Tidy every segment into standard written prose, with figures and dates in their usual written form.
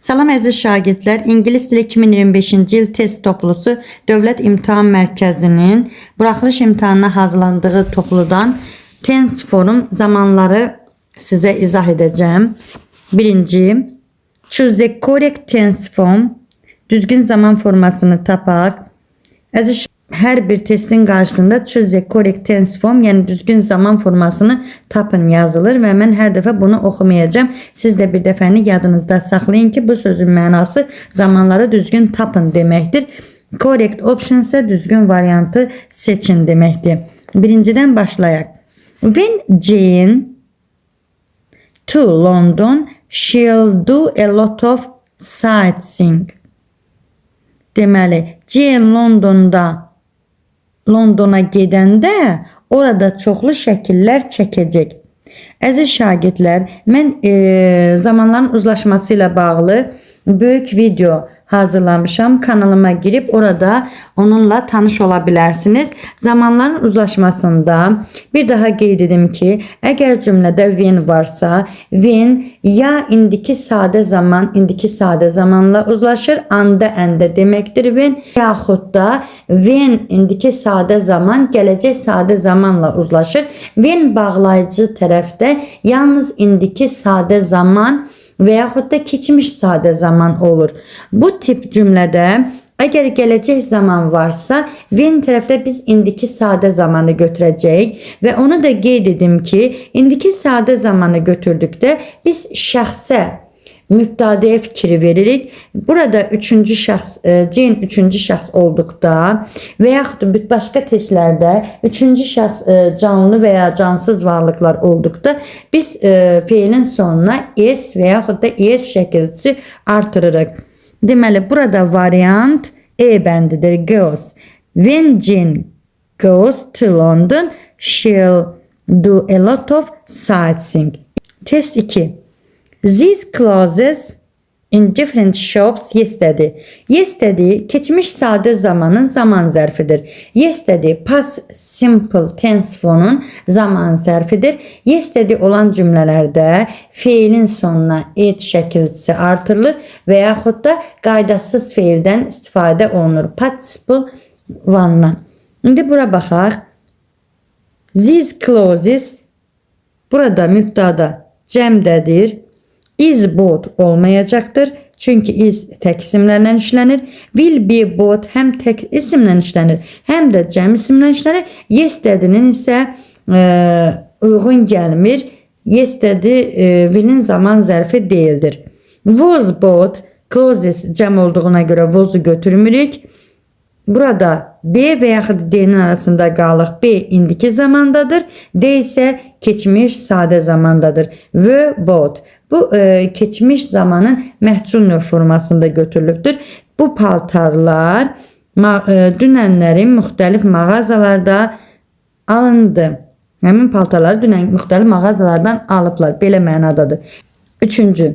Salam əziz şagirdlər, İngilis dili 2025-ci il test toplusu Dövlət İmtahan Mərkəzinin buraxılış imtahanına hazırlandığı topludan tense forum zamanları sizə izah edəcəm. Birinci, choose the correct tense form. Düzgün zaman formasını tapaq. Əziz hər bir testin qarşısında choose the correct tense form, yəni düzgün zaman formasını tapın yazılır və mən hər dəfə bunu oxumayacağım. Siz də bir dəfəni yadınızda saxlayın ki, bu sözün mənası zamanları düzgün tapın deməkdir. Correct option isə düzgün variantı seçin deməkdir. Birincidən başlayaq. When Jane to London, she'll do a lot of sightseeing. Deməli, Jane Londona gedəndə orada çoxlu şəkillər çəkəcək. Əziz şagirdlər, mən zamanların uzlaşması ilə bağlı böyük video hazırlamışam. Kanalıma girip orada onunla tanış olabilirsiniz. Zamanların uzlaşmasında bir daha qeyd edim ki, əgər cümlədə when varsa, when ya indiki sadə zaman, indiki sadə zamanla uzlaşır, anda, əndə deməkdir when, yaxud da when indiki sadə zaman, gələcək sadə zamanla uzlaşır. When bağlayıcı tərəfdə yalnız indiki sadə zaman və yaxud da keçmiş sadə zaman olur. Bu tip cümlədə əgər gələcək zaman varsa, when tərəfdə biz indiki sadə zamanı götürəcəyik və onu da qeyd edim ki, indiki sadə zamanı götürdükdə biz şəxsə, mübtadiə fikri veririk. Burada üçüncü şəxs, Jane üçüncü şəxs olduqda və yaxud başqa testlərdə üçüncü şəxs canlı və ya cansız varlıqlar olduqda biz feilin sonuna es və yaxud da es şəkilçisi artırırıq. Deməli, burada variant E bəndidir, goes. When Jane goes to London, she'll do a lot of sightseeing. Test 2. These clothes in different shops yesterday. Yesterday keçmiş sadə zamanın zaman zərfidir. Yesterday past simple tense formunun zaman zərfidir. Yesterday olan cümlələrdə feilin sonuna et şəkilçisi artırılır və yaxud da qaydasız feildən istifadə olunur. Participle one'dan. İndi bura baxaq. These clothes burada mübtada cəmdədir. Is bought olmayacaqdır. Çünki is tək isimlərlə işlənir. Will be bought həm tək isimlə işlənir, həm də cəm isimlə işlənir. Yesterday'nin isə uyğun gəlmir. Yesterday will'in zaman zərfi deyildir. Was bought clothes cəm olduğuna görə was'u götürmürük. Burada B və yaxud D'nin arasında qalıq. B indiki zamandadır. D isə keçmiş sadə zamandadır. Were bought. Bu keçmiş zamanın məhcul növ formasında götürülübdür. Bu paltarlar dünənlərin müxtəlif mağazalarda alındı. Həmin paltarları dünən müxtəlif mağazalardan alıblar. Belə mənadadır. Üçüncü.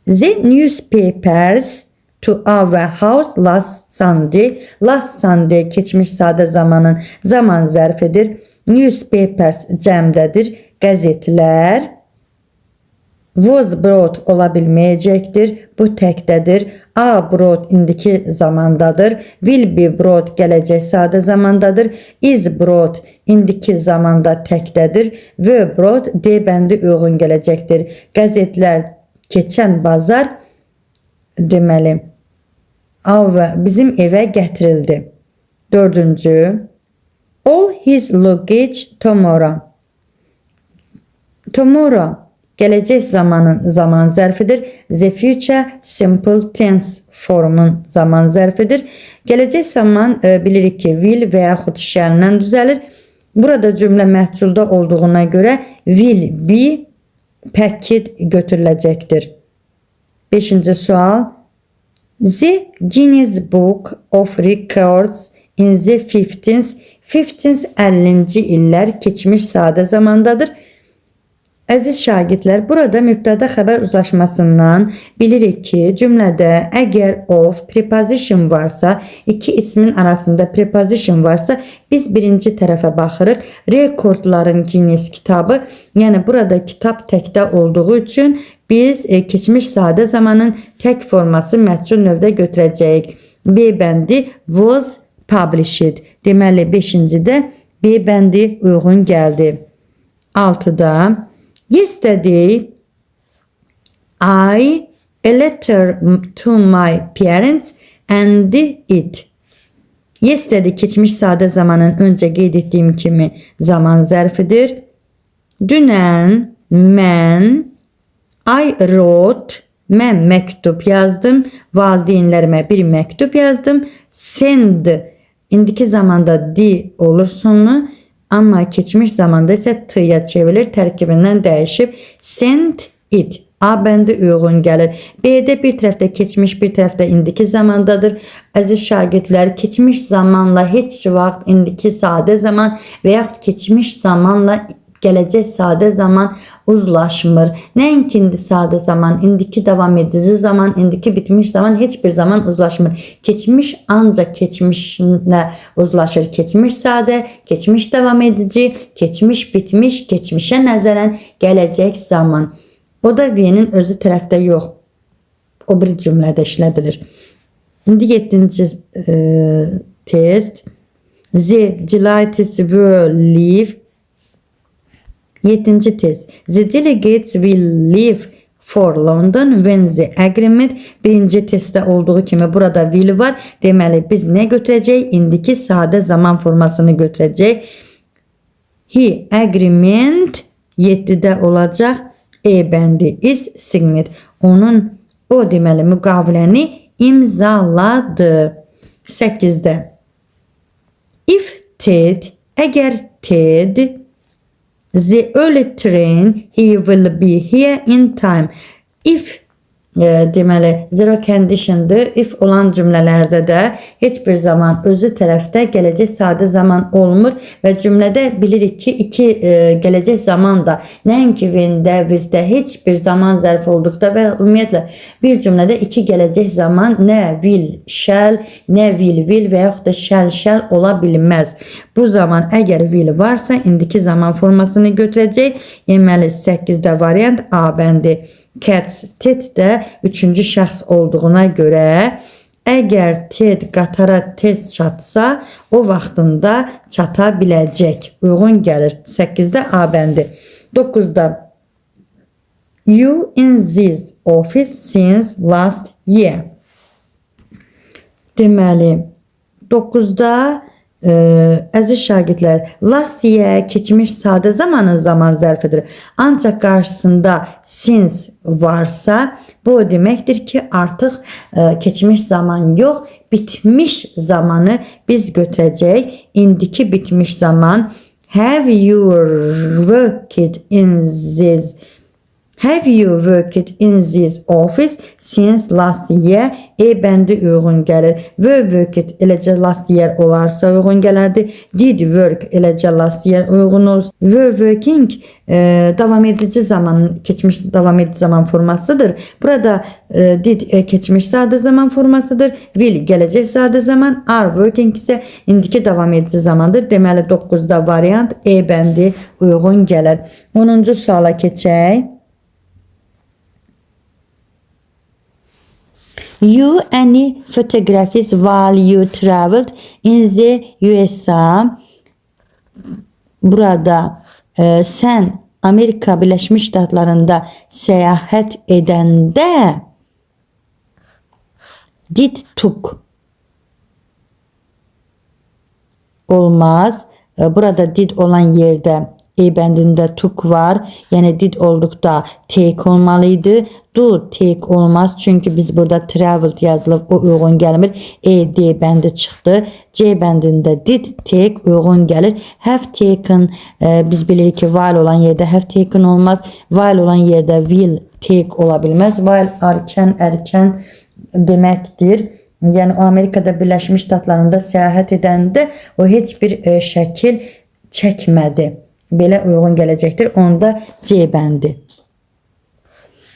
The newspapers to our house last Sunday. Last Sunday keçmiş sadə zamanın zaman zərfidir. Newspapers cəmdədir. Qəzetlər. Was brought ola bilməyəcəkdir. Bu təkdədir. A brought indiki zamandadır. Will be brought gələcək sadə zamandadır. Is brought indiki zamanda təkdədir. Were brought D bəndi uyğun gələcəkdir. Qəzetlər keçən bazar deməli bizim evə gətirildi. Dördüncü. All his luggage tomorrow. Tomorrow gələcək zamanın zaman zərfidir. The future simple tense formun zaman zərfidir. Gələcək zaman bilirik ki, will və yaxud shall-lə düzəlir. Burada cümlə məhculda olduğuna görə will be packet götürüləcəkdir. Beşinci sual. The Guinness Book of Records in the 50s 50-ci illər keçmiş sadə zamandadır. Əziz şagirdlər, burada mübtəda xəbər uzlaşmasından bilirik ki, cümlədə əgər of preposition varsa, iki ismin arasında preposition varsa, biz birinci tərəfə baxırıq. Rekordların Guinness kitabı, yəni burada kitab təkdə olduğu üçün Biz keçmiş sadə zamanın tək forması məhcul növdə götürəcəyik. B bəndi was published. Deməli 5-cidə B bəndi uyğun gəldi. 6-da yesterday I a letter to my parents and it. Yesterday keçmiş sadə zamanın öncə qeyd etdiyim kimi zaman zərfidir. Dünən mən I wrote, mən məktub yazdım. Valideynlərimə bir məktub yazdım. Send, indiki zamanda di olur sonu, amma keçmiş zamanda isə t-ya çevrilir, tərkibindən dəyişib. Send it. A bəndi uyğun gəlir. B'də bir tərəfdə keçmiş, bir tərəfdə indiki zamandadır. Əziz şagirdlər, keçmiş zamanla heç vaxt indiki sadə zaman və yaxud keçmiş zamanla gələcək sadə zaman uzlaşmır. Nəinki indi sadə zaman, indiki davam edici zaman, indiki bitmiş zaman heç bir zaman uzlaşmır. Keçmiş ancaq keçmişlə uzlaşır. Keçmiş sadə, keçmiş davam edici, keçmiş bitmiş, keçmişə nəzərən gələcək zaman. O da V-nin özü tərəfdə yox. O bir cümlədə işlədilir. İndi 7-ci test. The delegates will leave. 7-ci test. The delegates will leave for London when the agreement. Birinci testdə olduğu kimi burada will var. Deməli biz nə götürəcəyik? İndiki sadə zaman formasını götürəcəyik. He agreement 7-də olacaq. E bəndi is signed. O deməli müqaviləni imzaladı. 8-də if Ted, əgər Ted the early train, he will be here in time. If deməli zero condition'dır. If olan cümlələrdə də heç bir zaman özü tərəfdə gələcək sadə zaman olmur və cümlədə bilirik ki, iki gələcək zaman da nəinki when-də, will-də heç bir zaman zərfi olduqda və ümumiyyətlə bir cümlədə iki gələcək zaman nə will, shall, nə will və yaxud da shall ola bilməz. Bu zaman əgər will varsa indiki zaman formasını götürəcək. Deməli 8-də variant A bəndi. Cats, Ted də 3-cü şəxs olduğuna görə əgər Ted qatara tez çatsa, o vaxtında çata biləcək. Uyğun gəlir. 8-də A bəndi. 9-da you in this office since last year. Deməli 9-da əziz şagirdlər, last year keçmiş sadə zamanın zaman zərfidir. Ancaq qarşısında since varsa, bu deməkdir ki, artıq keçmiş zaman yox, bitmiş zamanı biz götürəcəyik. İndiki bitmiş zaman have you worked in this office since last year? E bəndi uyğun gəlir. Were worked eləcə last year olarsa uyğun gələrdi. Did work eləcə last year uyğun olur. Were working davam edici zaman, keçmiş davam edici zaman formasıdır. Burada did keçmiş sadə zaman formasıdır. Will gələcək sadə zaman. Are working isə indiki davam edici zamandır. Deməli 9-da variant E bəndi uyğun gəlir. 10-cu suala keçək. You any photographs while you traveled in the USA. Burada sən Amerika Birləşmiş Ştatlarında səyahət edəndə did took olmaz. Burada did olan yerdə E bəndində took var. Yəni did olduqda take olmalıydı. Do take olmaz. Çünki biz burada traveled yazılıb, o uyğun gəlmir. E, D bəndi çıxdı. C bəndində did take uyğun gəlir. Have taken, biz bilirik ki, while olan yerdə have taken olmaz. While olan yerdə will take ola bilməz. While erkən deməkdir. Yəni o Amerikada Birləşmiş Ştatlarında səyahət edəndə o heç bir şəkil çəkmədi. Belə uyğun gələcəkdir. Onda C bəndi.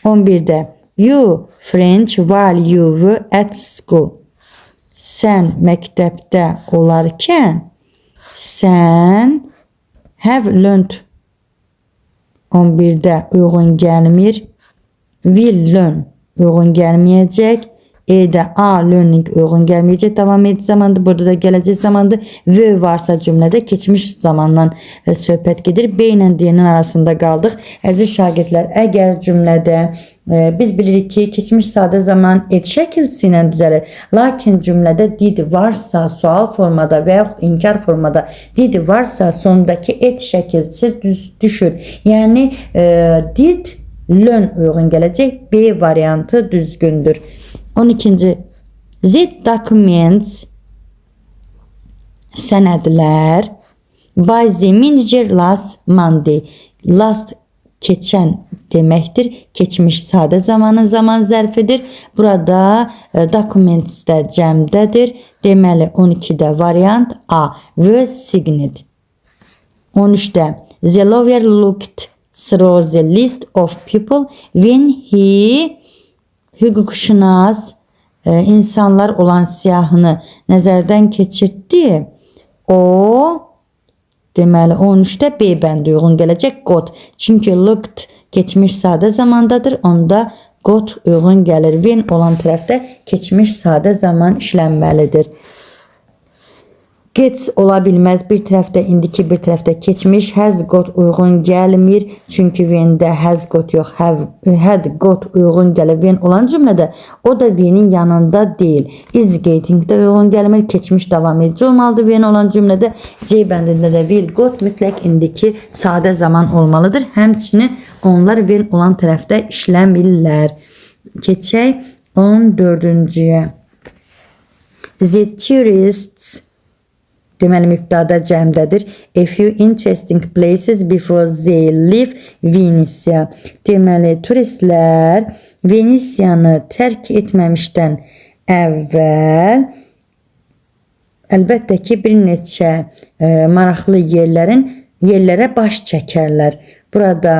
11-də you French while you were at school. Sən məktəbdə olarkən sən have learned. 11-də uyğun gəlmir. will learn uyğun gəlməyəcək. E'də a learning uyğun gəlməyəcək. Davam edici zamandır. Burada da gələcək zamandır. V varsa cümlədə keçmiş zamandan söhbət gedir. B ilə D-nin arasında qaldıq. Əziz şagirdlər, əgər cümlədə biz bilirik ki, keçmiş sadə zaman et şəkilsi ilə düzəlir. Lakin cümlədə did varsa, sual formada və yaxud inkar formada did varsa, sondakı et şəkilsi düşür. Yəni did learn uyğun gələcək. B variantı düzgündür. 12. The documents sənədlər by the manager last Monday. Last keçən deməkdir. Keçmiş sadə zamanın zaman zərfidir. Burada documents də cəmdədir. Deməli 12-də variant A və signed. 13-də the lawyer looked through the list of people when he hüquqşünas insanlar olan siyahını nəzərdən keçirdi. O deməli 13-də B bəndi uyğun gələcək. Got. Çünki looked keçmiş sadə zamandadır. Onda got uyğun gəlir. When olan tərəfdə keçmiş sadə zaman işlənməlidir. Gets ola bilməz. Bir tərəfdə indiki, bir tərəfdə keçmiş. Has got uyğun gəlmir. Çünki when-də has got yox, had got uyğun gəlir. When olan cümlədə o da when-in yanında deyil. Is getting-də uyğun gəlmir. Keçmiş davam edici olmalıdır. When olan cümlədə C bəndində də will got mütləq indiki sadə zaman olmalıdır. Həmçinin onlar when olan tərəfdə işləmirlər. Keçək 14-cüyə. The tourists deməli mübtəda cəmdədir. A few interesting places before they leave Venice. Deməli turistlər Venesiyanı tərk etməmişdən əvvəl əlbəttə ki bir neçə maraqlı yerlərə baş çəkərlər. Burada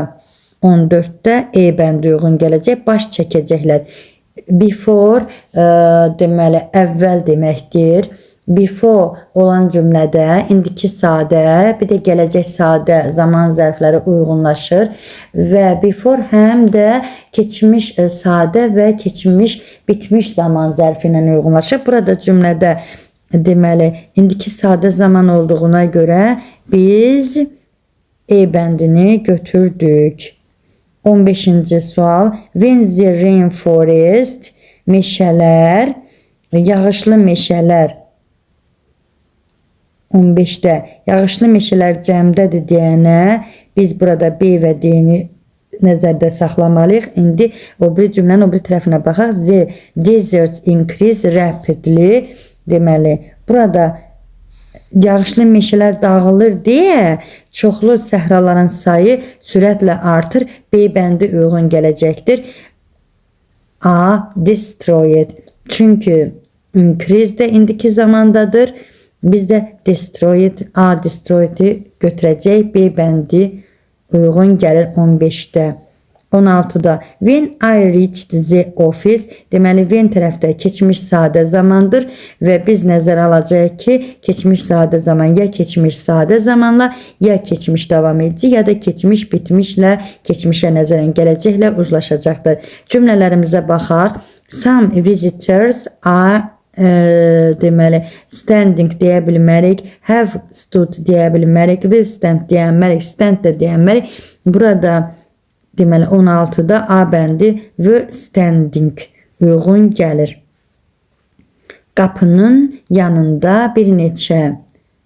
14-də E bəndi uyğun gələcək. Baş çəkəcəklər. Before deməli əvvəl deməkdir. Before olan cümlədə indiki sadə, bir də gələcək sadə zaman zərfləri uyğunlaşır və before həm də keçmiş sadə və keçmiş bitmiş zaman zərfi ilə uyğunlaşır. Burada cümlədə deməli indiki sadə zaman olduğuna görə biz E bəndini götürdük. 15-ci sual. When the rainforest meşələr, yağışlı meşələr 15-də yağışlı meşələr cəmdədir deyənə biz burada B və D-ni nəzərdə saxlamalıyıq. İndi o bir cümlənin o bir tərəfinə baxaq. The deserts increase rapidly. Deməli, burada yağışlı meşələr dağılır deyə çoxlu səhraların sayı sürətlə artır. B bəndi uyğun gələcəkdir. A destroyed. Çünki increase də indiki zamandadır. Biz də destroyed, A destroyed'i götürəcək. B bəndi uyğun gəlir 15-də. 16-da when I reached the office. Deməli when tərəfdə keçmiş sadə zamandır və biz nəzərə alacağıq ki keçmiş sadə zaman ya keçmiş sadə zamanla ya keçmiş davam edici ya da keçmiş bitmişlə keçmişə nəzərən gələcəklə uzlaşacaqdır. Cümlələrimizə baxaq. Some visitors are deməli standing deyə bilmərik, have stood deyə bilmərik, will stand deyə bilmərik, stand də deyə bilmərik. Burada deməli 16-da A bəndi və standing uyğun gəlir. Qapının yanında bir neçə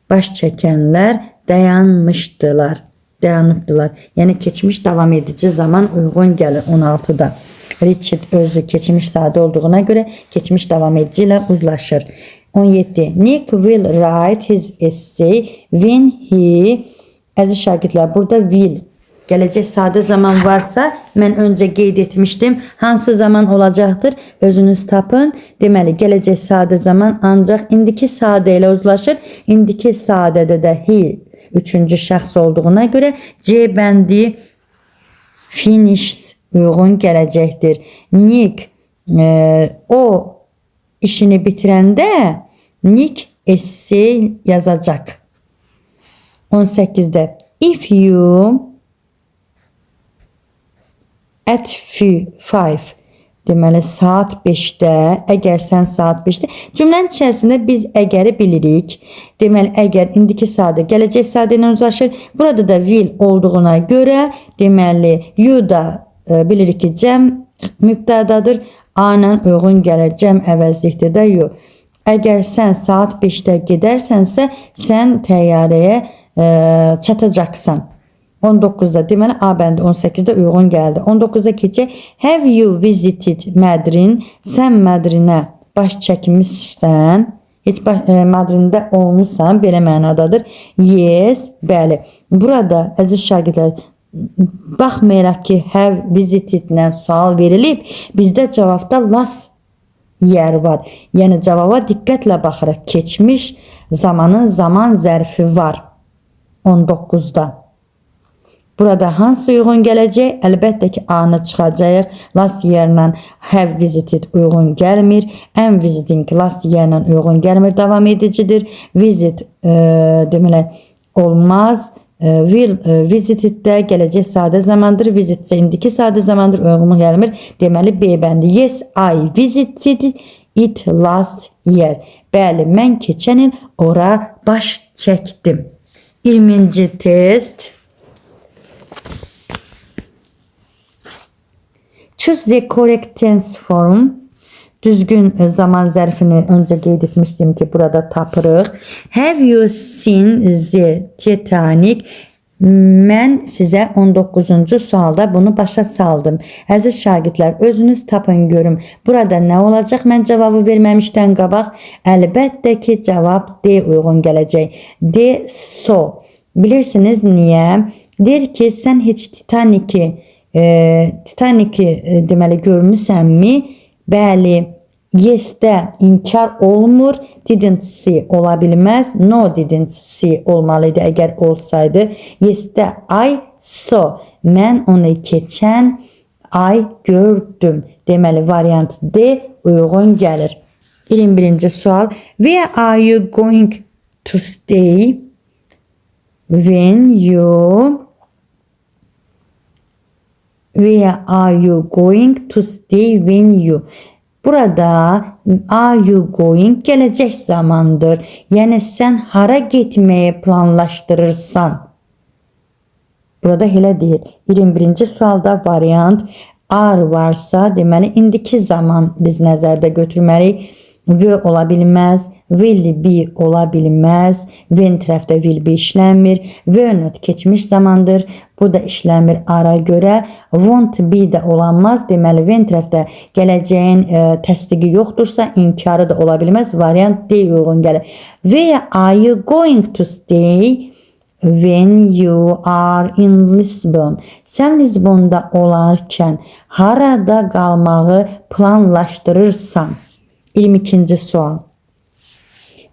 baş çəkənlər dayanmışdılar. Yəni keçmiş davam edici zaman uyğun gəlir 16-da. Richard özü keçmiş sadə olduğuna görə keçmiş davam edici ilə uzlaşır. 17. Nick will write his essay when he. Əziz şagirdlər, burada will gələcək sadə zaman varsa mən öncə qeyd etmişdim. Hansı zaman olacaqdır? Özünüz tapın. Deməli gələcək sadə zaman ancaq indiki sadə ilə uzlaşır. İndiki sadədə də he üçüncü şəxs olduğuna görə C bəndi finish uyğun gələcəkdir. Nick o işini bitirəndə Nick essay yazacaq. 18-də if you at 5. Deməli saat 5-də, əgər sən saat 5-də cümlənin içərisində biz əgəri bilirik. Deməli əgər indiki sadə gələcək sadə ilə uzlaşır. Burada da will olduğuna görə deməli you da bilirik ki cəm mübtədadır. A-la uyğun gəlir, cəm əvəzlikdir də you. Əgər sən saat 5-də gedərsənsə sən təyyarəyə çatacaqsan. 19'da deməli A bəndi 18'də uyğun gəldi. 19'a keçək. Have you visited Madrin? Sən Madrinə baş çəkmişsən. Heç Madrində olmuşsan. Belə mənadadır. Yes, bəli. Burada əziz şagirdlər, baxmayaraq ki, have visited-lə sual verilib, bizdə cavabda last yer var. Yəni cavaba diqqətlə baxırıq. Keçmiş zamanın zaman zərfi var. 19'da. Burada hansı uyğun gələcək? Əlbəttə ki, A-nı çıxacaq. Last yerlə have visited uyğun gəlmir. Am visiting last yerlə uyğun gəlmir. Davam edicidir. Visit deməli olmaz. Will visited də gələcək sadə zamandır. Visit isə indiki sadə zamandır. Uyğun gəlmir. Deməli B bəndi. Yes, I visited it last year. Bəli, mən keçən il ora baş çəkdim. 20-ci test. Choose the correct tense form. Düzgün zaman zərfini öncə qeyd etmişdim ki, burada tapırıq. Have you seen the Titanic? Mən sizə 19-cu sualda bunu başa saldım. Əziz şagirdlər, özünüz tapın görüm. Burada nə olacaq? Mən cavabı verməmişdən qabaq, əlbəttə ki, cavab D uyğun gələcək. D so. Bilirsiniz niyə? Deyir ki, sən heç Titanic'i deməli görmüsənmi? Bəli, yesdə inkar olmur, didn't see ola bilməz, no didn't see olmalıydı əgər olsaydı. Yesdə I saw, mən onu keçən ay gördüm. Deməli variant D uyğun gəlir. 21-ci sual. Where are you going to stay when you Where are you going to stay when you? Burada are you going gələcək zamandır. Yəni sən hara getməyi planlaşdırırsan. Burada elə deyil. 21-ci sualda variant are varsa, deməli indiki zaman biz nəzərdə götürməliyik. Will ola bilməz, will be ola bilməz, when tərəfdə will be işlənmir, were not keçmiş zamandır, bu da işlənmir ara görə, won't be də olanmaz, deməli when tərəfdə gələcəyin təsdiqi yoxdursa, inkarı da ola bilməz, variant D uyğun gəlir. Where are you going to stay when you are in Lisbon? Sən Lisbonda olarkən harada qalmağı planlaşdırırsan? 22-ci sual.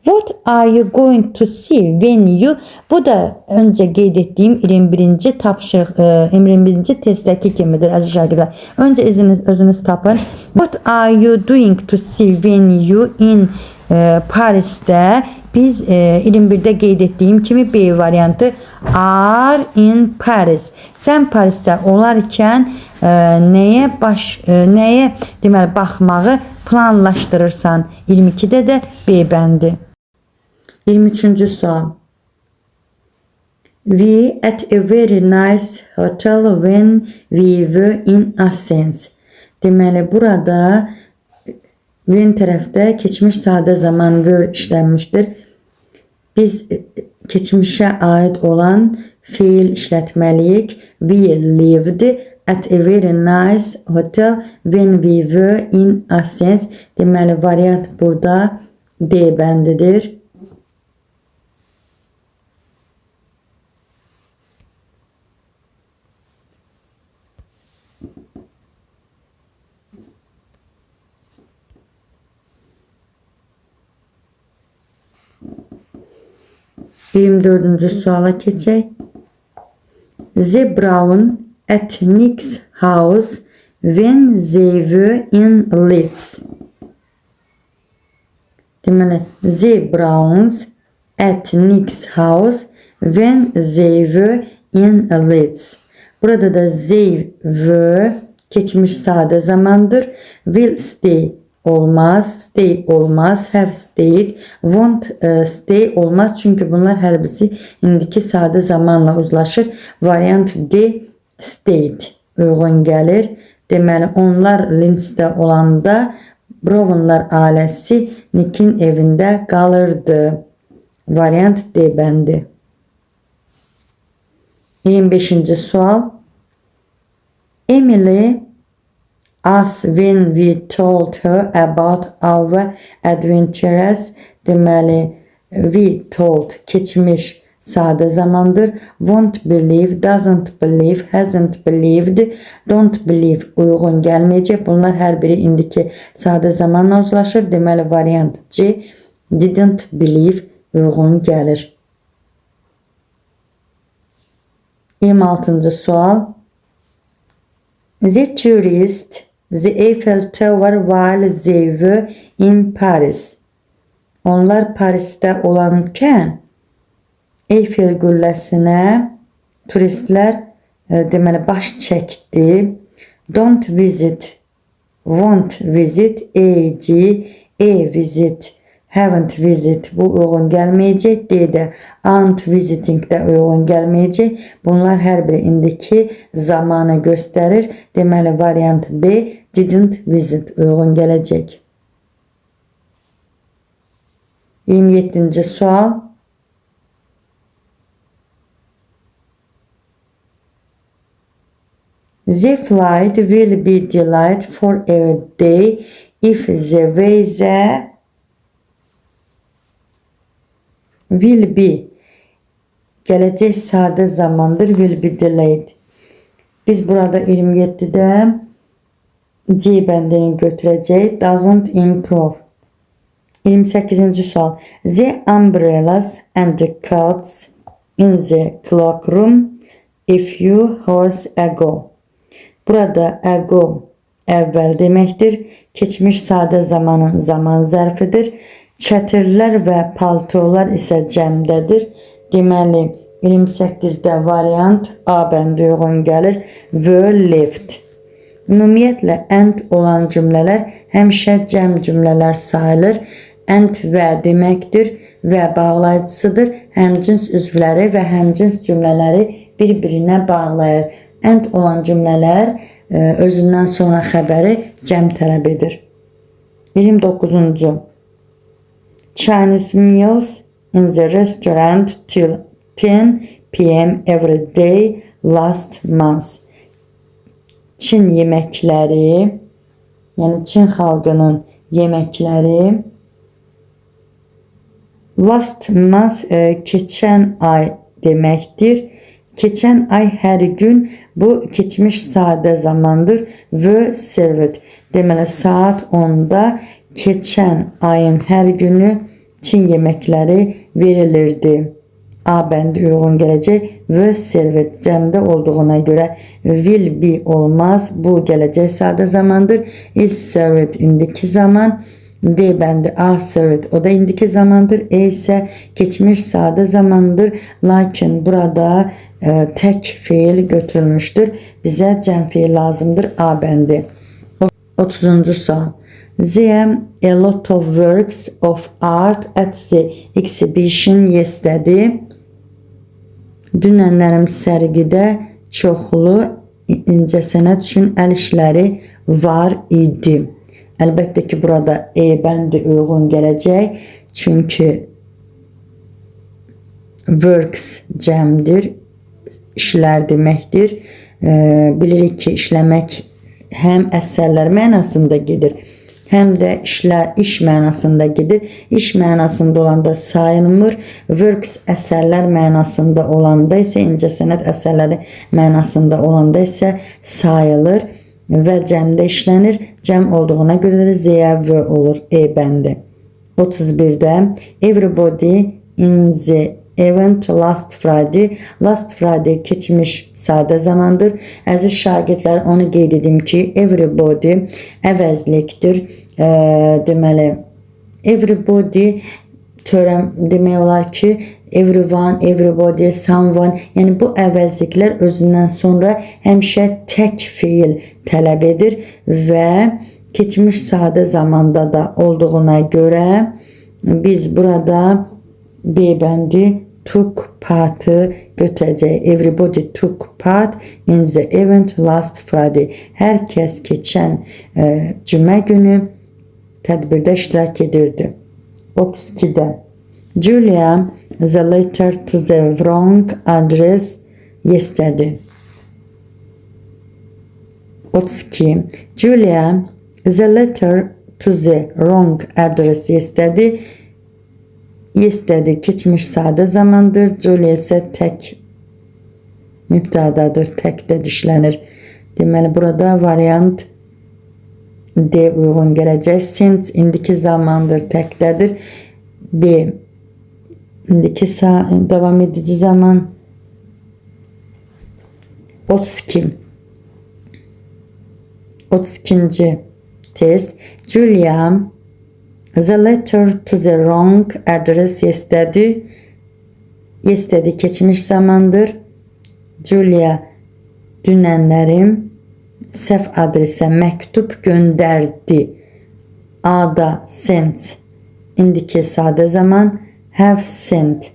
What are you going to see when you? Bu da öncə qeyd etdiyim 21-ci tapşırıq, 21-ci testdəki kimidir əziz şagirdlər. Öncə özünüz tapın. What are you doing to see when you in Paris'də? Biz 21-də qeyd etdiyim kimi B variantı are in Paris. Sən Parisdə olarkən nəyə deməli baxmağı planlaşdırırsan? 22-də də B bəndi. 23-cü sual. We at a very nice hotel when we were in Athens. Deməli burada when tərəfdə keçmiş sadə zaman were işlənmişdir. Biz keçmişə aid olan fiil işlətməliyik. We lived at a very nice hotel when we were in Athens. Deməli variant burada D bəndidir. Dördüncü suala keçək. The Brown at Nick's house when they were in Leeds. Deməli, the Browns at Nick's house when they were in Leeds. Burada da they were keçmiş sadə zamandır. Will stay olmaz, stay olmaz, have stayed, won't stay olmaz. Çünkü bunlar hər birisi indiki sadə zamanla uzlaşır. Variant D stayed uyğun gəlir. Deməli onlar Linzdə olanda Brownlar ailəsi Nick'in evində qalırdı. Variant D bəndi. 25-ci sual. Emily asked when we told her about our adventures. Deməli, we told keçmiş sadə zamandır. Won't believe, doesn't believe, hasn't believed, don't believe uyğun gəlməyəcək. Bunlar hər biri indiki sadə zamanla uzlaşır. Deməli, variant C didn't believe uyğun gəlir. 26-cı sual. The tourists the Eiffel Tower while they were in Paris. Onlar Paris'te olanken Eiffel qülləsinə turistlər deməli baş çəkdi. Don't visit, won't visit, visit, haven't visit bu uyğun gəlməyəcək. D-də aren't visiting də uyğun gəlməyəcək. Bunlar hər biri indiki zamanı göstərir. Deməli variant B didn't visit uyğun gələcək. 27-ci sual. The flight will be delayed for a day if the weather will be gələcək sadə zamandır, will be delayed. Biz burada 27-də C bəndini götürəcək. Doesn't improve. 28-ci sual. The umbrellas and the coats in the cloakroom a few hours ago. Burada ago əvvəl deməkdir. Keçmiş sadə zamanın zaman zərfidir. Çətirlər və paltolar isə cəmdədir. Deməli 28-də variant A bəndi uyğun gəlir. Were left. Ümumiyyətlə and olan cümlələr həmişə cəm cümlələr sayılır. And və deməkdir və bağlayıcısıdır. Həmcins üzvləri və həmcins cümlələri bir-birinə bağlayır. And olan cümlələr özündən sonra xəbəri cəm tələb edir. 29-cu. Chinese meals in the restaurant till 10 p.m. every day last month. Çin yeməkləri, yəni Çin xalqının yeməkləri last month keçən ay deməkdir. Keçən ay hər gün bu keçmiş sadə zamandır. Were served. Deməli saat 10-da keçən ayın hər günü Çin yeməkləri verilirdi. A bəndi uyğun gələcək. Were served cəmdə olduğuna görə will be olmaz. Bu gələcək sadə zamandır. Is served indiki zaman. D bəndi A served o da indiki zamandır. E isə keçmiş sadə zamandır. Lakin burada tək fiil götürülmüşdür. Bizə cəm fiil lazımdır. A bəndi. 30-cu sual. There a lot of works of art at the exhibition yesterday. Dünənlərim sərgidə çoxlu incəsənət üçün əl işləri var idi. Əlbəttə ki, burada E bəndi uyğun gələcək. Çünki works cəmdir, işlər deməkdir. Bilirik ki, işləmək həm əsərlər mənasında gedir, həm də iş mənasında gedir. İş mənasında olanda sayılmır. Works əsərlər mənasında olanda isə, incəsənət əsərləri mənasında olanda isə sayılır və cəmdə işlənir. Cəm olduğuna görə də Z olur. E bəndi. 31-də everybody in the event last Friday. Last Friday keçmiş sadə zamandır. Əziz şagirdlər, onu qeyd edim ki, everybody əvəzlikdir. Deməli, everybody demək olar ki, everyone, everybody, someone. Yəni bu əvəzliklər özündən sonra həmişə tək feil tələb edir və keçmiş sadə zamanda da olduğuna görə biz burada B bəndi took part'ı götürəcək. Everybody took part in the event last Friday. Hər kəs keçən cümə günü tədbirdə iştirak edirdi. 32-də Julia the letter to the wrong address yesterday. 32 Julia the letter to the wrong address yesterday. Yesterday keçmiş sadə zamandır. Julia isə tək mübtədadır. Təkdə dişlənir. Deməli burada variant D uyğun gələcək. Since indiki zamandır, təkdədir. B indiki davam edici zaman. 32-ci test. Julia the letter to the wrong address yesterday. Yesterday keçmiş zamandır. Julia dünənlərim səhv adresə məktub göndərdi. A-da sent indiki sadə zaman. Have sent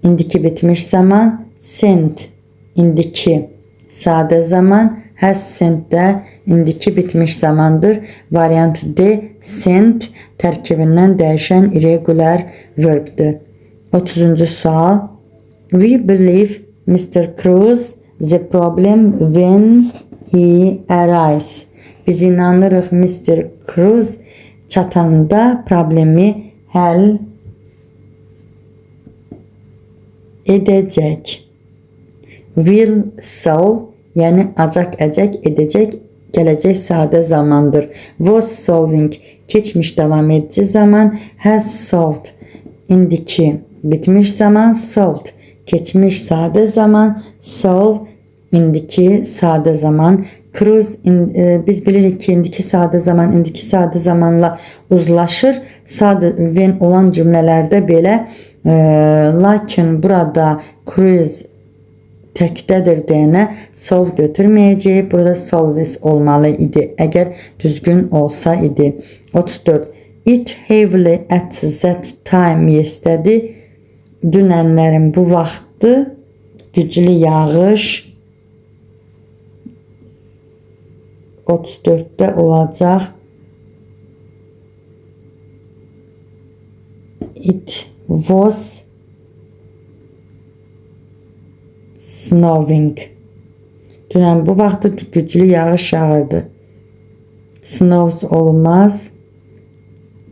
indiki bitmiş zaman. Sent indiki sadə zaman. Has sent də indiki bitmiş zamandır. Variant D sent tərkibindən dəyişən irregular verbdir. 30-cu sual. We believe Mr. Cruz the problem when he arrives. Biz inanırıq Mr. Cruz çatanda problemi həll edəcək. Will solve yəni acaq, əcək, edəcək, gələcək sadə zamandır. Was solving keçmiş davam edici zaman. Has solved indiki bitmiş zaman. Solved keçmiş sadə zaman. Solve indiki sadə zaman. Cruz biz bilirik ki indiki sadə zaman indiki sadə zamanla uzlaşır. Sadə when olan cümlələrdə belə lakin burada Cruz təkdədir deyənə solve götürməyəcək. Burada solves olmalı idi. Əgər düzgün olsa idi. 34. It heavily at that time yesterday. Dünənlərin bu vaxtı güclü yağış 34-də olacaq. It was snowing. Dünən bu vaxtı güclü yağış yağırdı. Snows olmaz.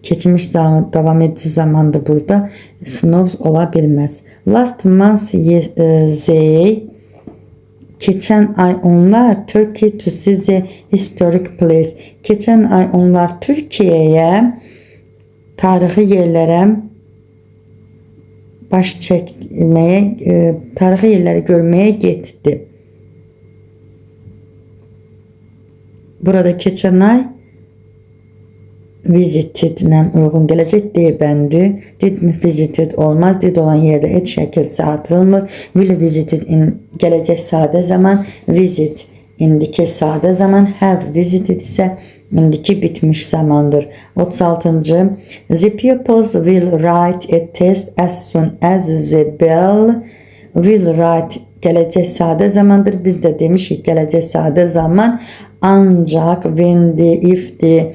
Keçmiş zaman, davam edici zamandır burada. Snows ola bilməz. Last month they keçən ay onlar Turkey to see the historic place. Keçən ay onlar Türkiyəyə tarixi yerlərə baş çəkməyə, tarixi yerləri görməyə getdi. Burada keçən ay visited ilə uyğun gələcək D bəndi. Did visited olmaz. Did olan yerdə et şəkilsi artırılmır. Will visited gələcək sadə zaman. Visit indiki sadə zaman. Have visited isə indiki bitmiş zamandır. 36-cı. The pupils will write a test as soon as the bell. Will write gələcək sadə zamandır. Biz də demişik gələcək sadə zaman ancaq when'di, if'di,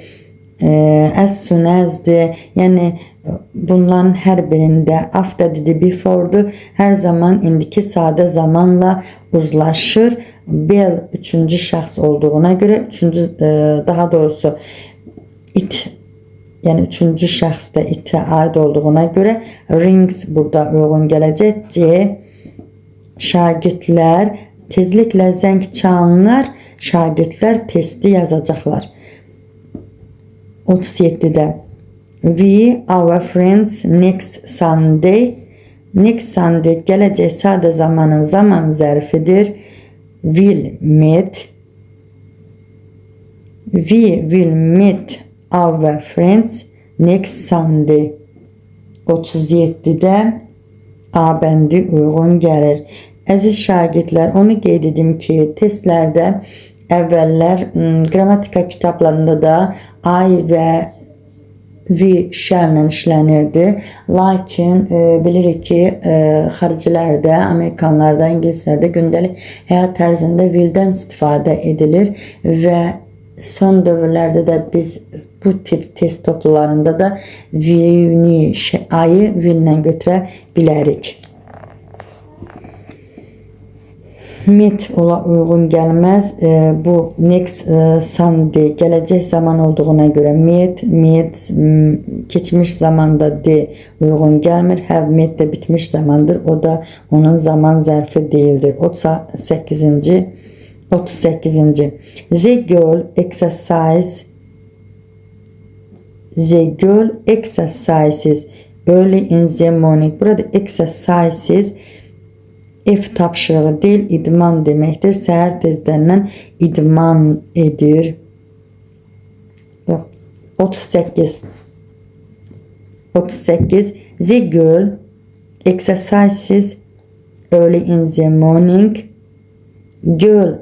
as soon as'di. Yəni bunların hər birində after'di, before'du. Hər zaman indiki sadə zamanla uzlaşır. Bell üçüncü şəxs olduğuna görə, daha doğrusu it, yəni üçüncü şəxsdə itə aid olduğuna görə rings burada uyğun gələcək. C. Şagirdlər tezliklə zəng çalınır. Şagirdlər testi yazacaqlar. 37-də we, our friends, next Sunday. Next Sunday gələcək sadə zamanın zaman zərfidir. Will meet. We will meet our friends next Sunday. 37-də A bəndi uyğun gəlir. Əziz şagirdlər, onu qeyd edim ki, testlərdə əvvəllər qrammatika kitablarında da I və V şərlə işlənirdi. Lakin bilirik ki, xaricilərdə, Amerikanlarda, İngilislərdə gündəlik həyat tərzində will-dən istifadə edilir və son dövrlərdə də biz bu tip test toplularında da V-ni, I-ı will-lə götürə bilərik. Met ola uyğun gəlməz. Bu next Sunday gələcək zaman olduğuna görə met keçmiş zamanda de uyğun gəlmir. Have met də bitmiş zamandır. O da onun zaman zərfi deyildir. 38-ci The girl exercises early in the morning. Burada exercises F tapşırığı deyil, idman deməkdir. Səhər tezdəndən idman edir. 38. The girl exercises early in the morning. Girl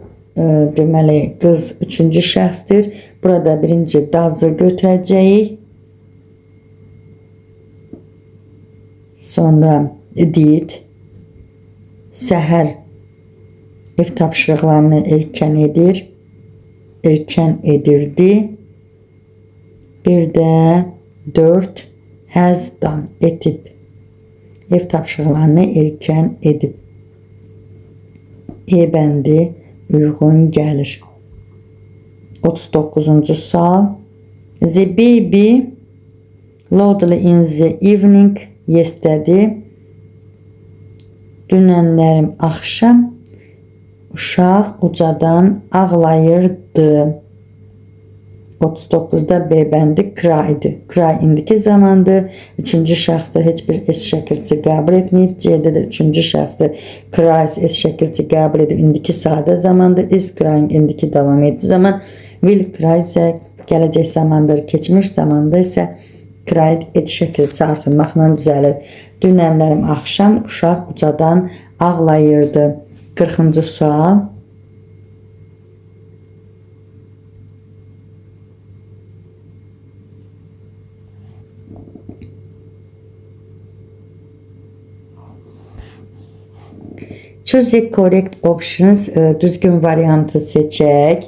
deməli qız üçüncü şəxsdir. Burada birinci does-ı götürəcəyik. Sonra did. Səhər ev tapşırıqlarını erkən edirdi. Bir də 4 has done, etib. Ev tapşırıqlarını erkən edib. E bəndi uyğun gəlir. 39-cu sual. The baby loudly in the evening yesterday. Dünənlərim axşam uşaq ucadan ağlayırdı. 39-da B bəndi cry-dir. Cry indiki zamandır. Üçüncü şəxsdə heç bir S şəkilçi qəbul etməyib. C-də də üçüncü şəxsdə cries S şəkilçi qəbul edib. İndiki sadə zamandır. Is crying indiki davam edici zaman. Will cry isə gələcək zamandır. Keçmiş zamanda isə cried et şəkilçi artırmaqla düzəlir. Dünənlərim axşam uşaq ucadan ağlayırdı. 40-cı sual. Choose the correct options. Düzgün variantı seçək.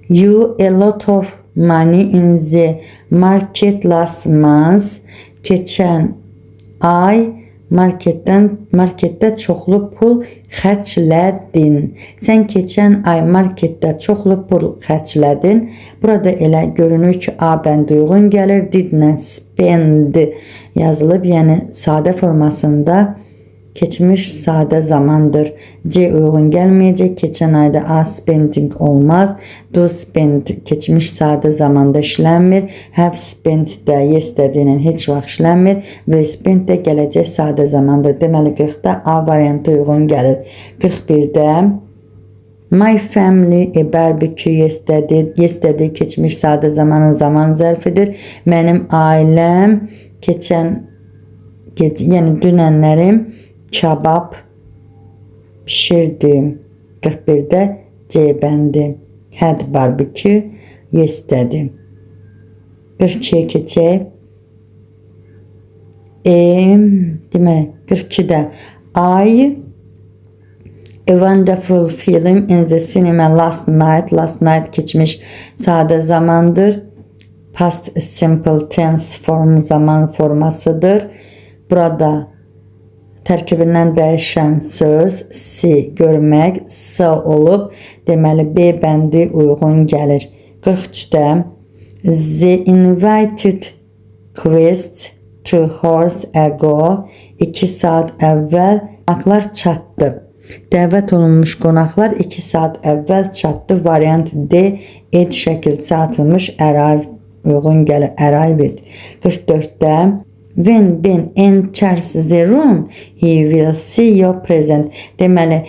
You a lot of money in the market last month. Keçən ay marketdə çoxlu pul xərclədin. Sən keçən ay marketdə çoxlu pul xərclədin. Burada elə görünür ki, A bəndi uyğun gəlir. Didlə spend yazılıb, yəni sadə formasında keçmiş sadə zamandır. C uyğun gəlməyəcək. Keçən ayda A spending olmaz. Do spend keçmiş sadə zamanda işlənmir. Have spent də yesterday'nin heç vaxt işlənmir. Will spend də gələcək sadə zamandır. Deməli 40-da A variantı uyğun gəlir. 41-də My family a barbecue yesterday keçmiş sadə zamanın zaman zərfidir. Mənim ailəm yəni dünənlərim kebab pişirdi. 41-də C bəndi. Had barbecue yesterday. 42-yə keçək. Demək 42-də I a wonderful film in the cinema last night. Last night keçmiş sadə zamandır. Past simple tense zaman formasıdır. Burada tərkibindən dəyişən söz C görmək, S olub. Deməli B bəndi uyğun gəlir. 43-də The invited guests to horse ago. 2 saat əvvəl qonaqlar çatdı. Dəvət olunmuş qonaqlar 2 saat əvvəl çatdı. Variant D ed şəkilçi atılmış arrived uyğun gəlir. Arrived. 44-də When Ben enters the room, he will see your present. Deməli,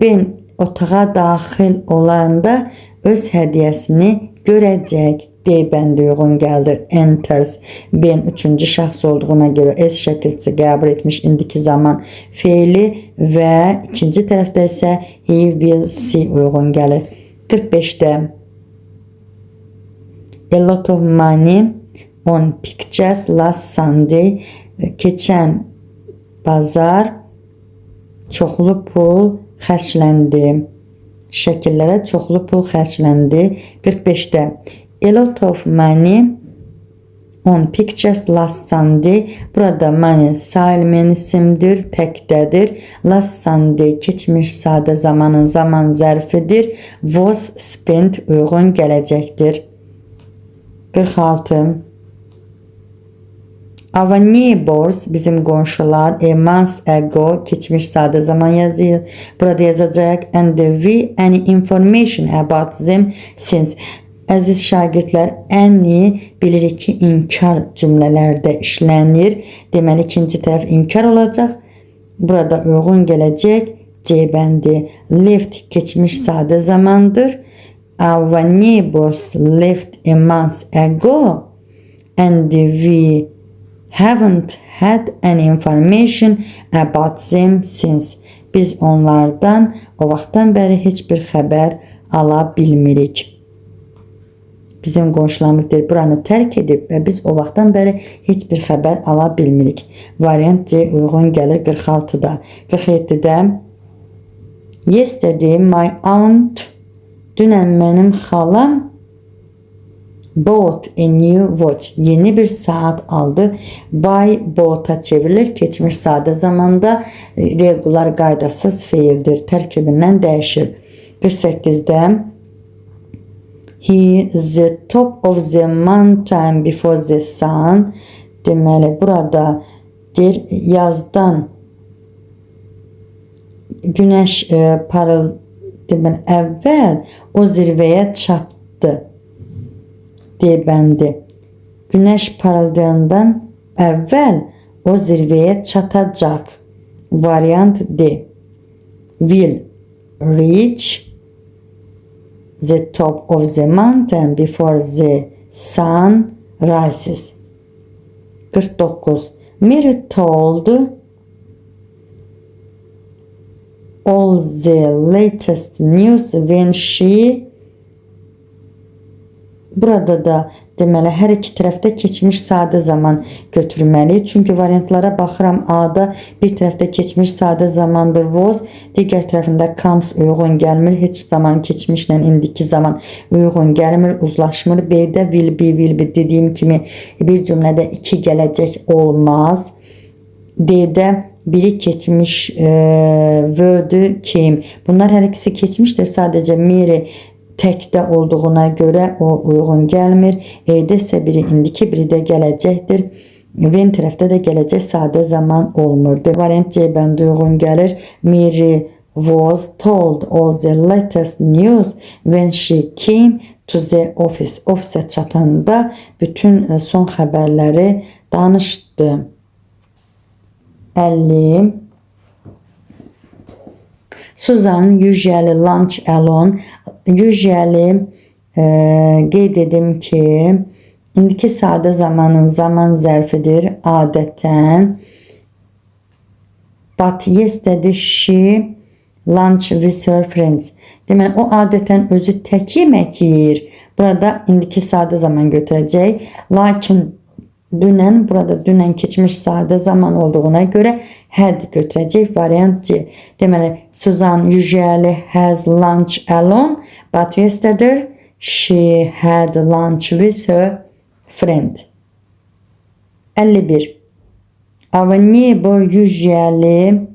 Ben otağa daxil olanda öz hədiyyəsini görəcək. D bəndi uyğun gəldir. Enters. Ben üçüncü şəxs olduğuna görə S şəkilçisi qəbul etmiş indiki zaman feili və ikinci tərəfdə isə he will see uyğun gəlir. 45-də a lot of money on pictures last Sunday. Keçən bazar çoxlu pul xərcləndi. Şəkillərə çoxlu pul xərcləndi. 45-də a lot of money on pictures last Sunday. Burada money sailmen isimdir, təkdədir. Last Sunday keçmiş sadə zamanın zaman zərfidir. Was spent uyğun gələcəkdir. 46. Our neighbors, bizim qonşular, a month ago, keçmiş sadə zaman yazıyor. Burada yazacaq. And we any information about them since. Əziz şagirdlər, any bilirik ki, inkar cümlələrdə işlənir. Deməli, ikinci tərəf inkar olacaq. Burada uyğun gələcək C bəndi. Left keçmiş sadə zamandır. Our neighbors left a month ago and we haven't had any information about them since. Biz onlardan o vaxtdan bəri heç bir xəbər ala bilmirik. Bizim qonşularımız deyir, buranı tərk edib və biz o vaxtdan bəri heç bir xəbər ala bilmirik. Variant C uyğun gəlir 46-da. 47-də yesterday my aunt, dünən mənim xalam bought a new watch, yeni bir saat aldı. Buy bought-a çevrilir. Keçmiş sadə zamanda regular qaydasız feildir. Tərkibindən dəyişir. 48-də he the top of the mountain before the sun. Deməli, burada deyir, yazdan günəş deməli, əvvəl o zirvəyə çatdı. D bəndi. Günəş parıldayandan əvvəl o zirvəyə çatacaq. Variant D. Will reach the top of the mountain before the sun rises. 49. Mary told all the latest news when she. Burada da deməli, hər iki tərəfdə keçmiş sadə zaman götürməli. Çünki variantlara baxıram. A-da bir tərəfdə keçmiş sadə zamandır was, digər tərəfində comes uyğun gəlmir. Heç zaman keçmişlə indiki zaman uyğun gəlmir, uzlaşmır. B-də will be dediyim kimi bir cümlədə iki gələcək olmaz. D-də biri keçmiş word'ü came. Bunlar hər ikisi keçmişdir. Sadəcə Mary təkdə olduğuna görə o uyğun gəlmir. E-də isə biri indiki, biri də gələcəkdir. When tərəfdə də gələcək sadə zaman olmurdu. Variant C bəndə uyğun gəlir. Mary was told all the latest news when she came to the office. Ofisə çatanda bütün son xəbərləri danışdı. 50. Susan usually lunch alone. Usually qeyd edim ki, indiki sadə zamanın zaman zərfidir adətən. But yesterday she lunch with her friends. Deməli, o adətən özü tək yemək yeyir. Burada indiki sadə zaman götürəcək. Lakin dünən, burada dünən keçmiş sadə zaman olduğuna görə had götürəcək. Variant C. Deməli, Susan usually has lunch alone, but yesterday she had lunch with her friend. 51. Our neighbor usually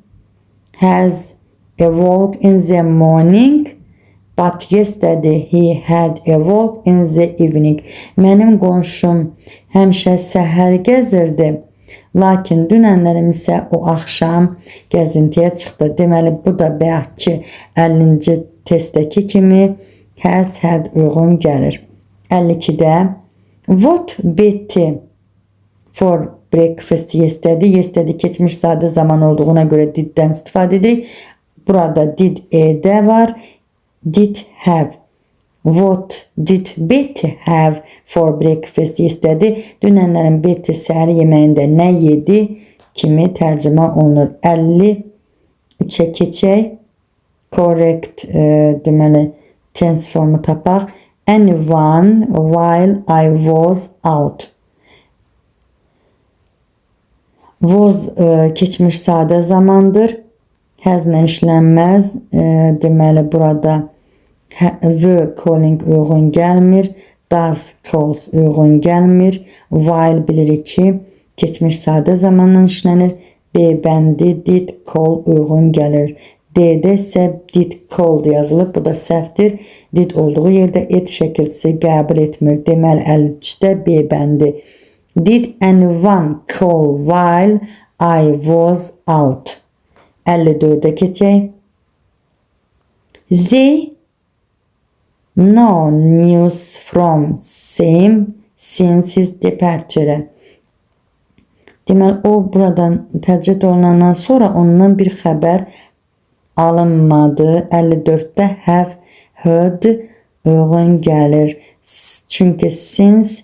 has a walk in the morning, but yesterday he had a walk in the evening. Mənim qonşum həmişə səhər gəzirdi, lakin dünənlərim isə o axşam gəzintiyə çıxdı. Deməli, bu da bayaq ki 50-ci testdəki kimi has had uyğun gəlir. 52-də what Betty for breakfast yesterday. Yesterday keçmiş sadə zaman olduğuna görə diddən istifadə edirik. Burada did E'də var. Did have. What did Betty have for breakfast yesterday? Dünənlərin Betty səhər yeməyində nə yedi kimi tərcümə olunur. 53'e keçək. Correct deməli tense formu tapaq. Anyone while I was out. Was keçmiş sadə zamandır. Has'la işlənməz. Deməli burada the calling uyğun gəlmir. Does calls uyğun gəlmir. While bilirik ki keçmiş sadə zamanla işlənir. B bəndi did call uyğun gəlir. D'də isə did called yazılıb. Bu da səhvdir. Did olduğu yerdə et şəkilçisi qəbul etmir. Deməli 53'də B bəndi. Did anyone call while I was out? 54'e keçək. They no news from Sam since his departure. Deməli o buradan təcrid olunandan sonra ondan bir xəbər alınmadı. 54'də have heard uyğun gəlir. Çünki since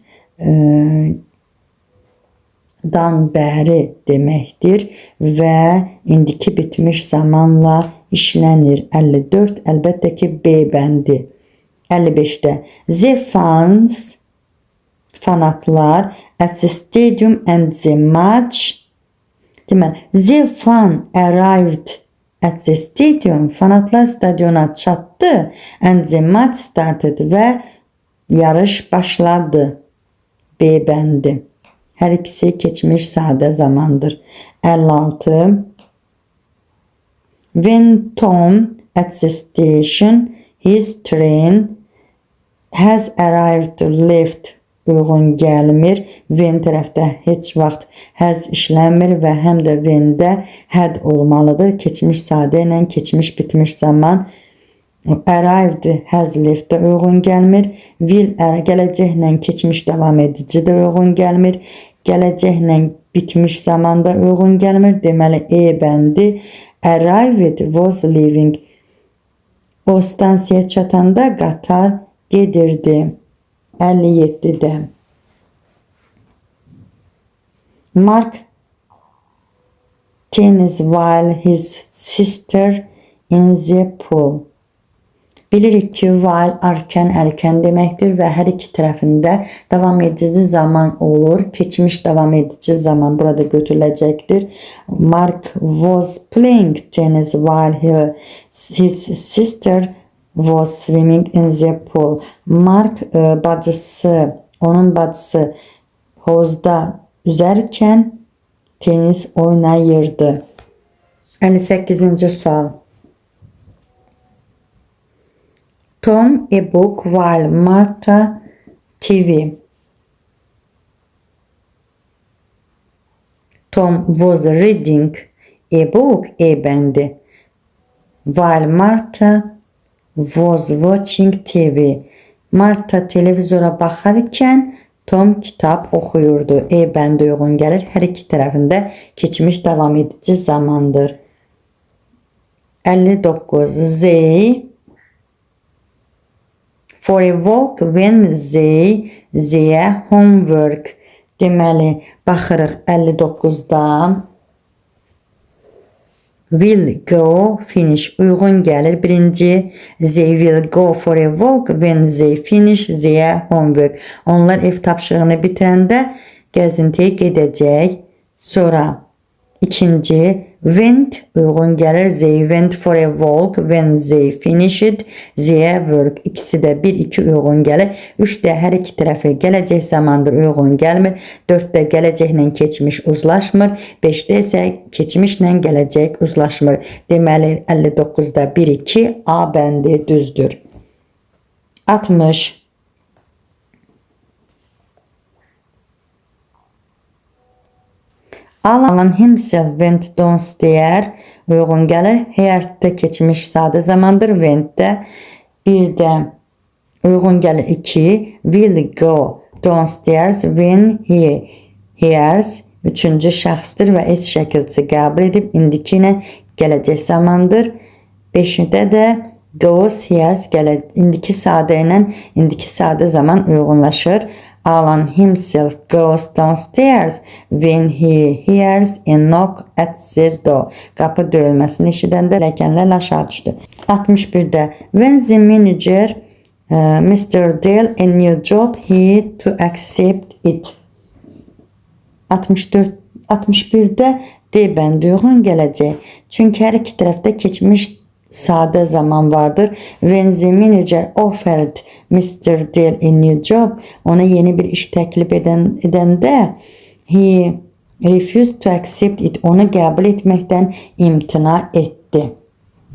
dan bəri deməkdir və indiki bitmiş zamanla işlənir. 54 əlbəttə ki B bəndi. 55'də the fans fanatlar at the stadium and the match. Deməli the fan arrived at the stadium. Fanatlar stadiona çatdı and the match started və yarış başladı. B bəndi. Hər ikisi keçmiş sadə zamandır. 56. When Tom at the station, his train has arrived left uyğun gəlmir. When tərəfdə heç vaxt has işlənmir və həm də when'də had olmalıdır. Keçmiş sadə ilə keçmiş bitmiş zaman. Arrived has left-də uyğun gəlmir. Will gələcəklə keçmiş davam edici də uyğun gəlmir. Gələcəklə bitmiş zamanda uyğun gəlmir. Deməli E bəndi. Arrived was leaving. O stansiyaya çatanda qatar gedirdi. 57'də. Mark tennis while his sister in the pool. Bilirik ki while erken deməkdir və hər iki tərəfində davam edici zaman olur. Keçmiş davam edici zaman burada götürüləcəkdir. Mark was playing tennis while his sister was swimming in the pool. Mark onun bacısı havuzda üzərkən tenis oynayırdı. 58-ci sual. Tom a book while Martha TV. Tom was reading a book E bəndi. While Martha was watching TV. Martha televizora baxarkən Tom kitab oxuyurdu. E bəndi uyğun gəlir. Hər iki tərəfində keçmiş davam edici zamandır. 59. They for a walk when their homework. Deməli, baxırıq 59'da. Will go finish uyğun gəlir. Birinci, they will go for a walk when they finish their homework. Onlar ev tapşırığını bitirəndə gəzintiyə gedəcək. Sonra ikinci, went uyğun gəlir. They went for a walk when they finished their work. İkisi də 1-2 uyğun gəlir. 3də hər iki tərəfə gələcək zamandır uyğun gəlmir. 4də gələcəklə keçmiş uzlaşmır. 5də isə keçmişlə gələcək uzlaşmır. Deməli 59'da 1-2 A bəndi düzdür. 60. Alan himself went downstairs uyğun gəlir. Həyatda keçmiş sadə zamandır. Went'də bir də uyğun gəlir 2. Will go downstairs when he hears. Üçüncü şəxsdir və S şəkilçisi qəbul edib indiki ilə gələcək zamandır. 5-də də Goes hears indiki sadə ilə indiki sadə zaman uyğunlaşır. Alan himself goes downstairs when he hears a knock at the door. Qapı döyülməsini eşidəndə pilləkənlərlə aşağı düşdü. 61-də when the manager Mr. Dale a new job he had to accept it. 61-də D bəndi uyğun gələcək. Çünki hər iki tərəfdə keçmiş sadə zaman vardır. When the manager offered Mr. Dale a new job, ona yeni bir iş təklif edəndə he refused to accept it, onu qəbul etməkdən imtina etdi.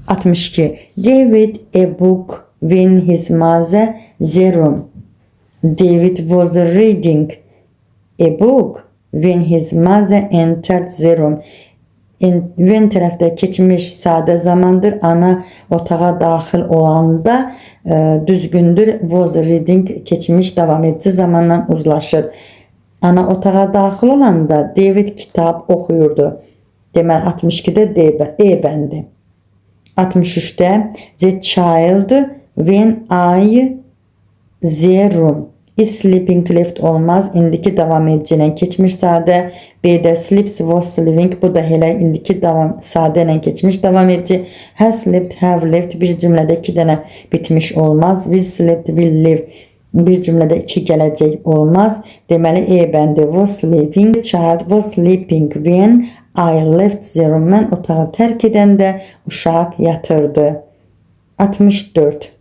62. David a book when his mother the room. David was reading a book when his mother entered the room. When tərəfdə keçmiş sadə zamandır. Ana otağa daxil olanda düzgündür. Was reading keçmiş davam edici zamandan uzlaşır. Ana otağa daxil olanda David kitab oxuyurdu. Deməli 62-də E bəndi. 63-də the child when I the room. Is sleeping left olmaz. İndiki davam edicilə keçmiş sadə. B'də sleeps was sleeping. Bu da elə indiki davam sadə ilə keçmiş davam edici. Has slept, have left. Bir cümlədə 2 dənə bitmiş olmaz. We slept, will live. Bir cümlədə 2 gələcək olmaz. Deməli E bəndi was sleeping. The child was sleeping when I left the room. Mən otağı tərk edəndə uşaq yatırdı. 64.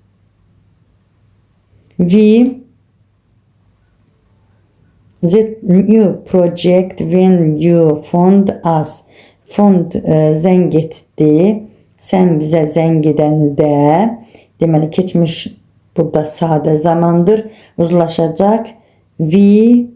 The new project when you phoned us. Phoned zəng etdi. Sən bizə zəng edəndə. Deməli keçmiş burada sadə zamandır. Uzlaşacaq. We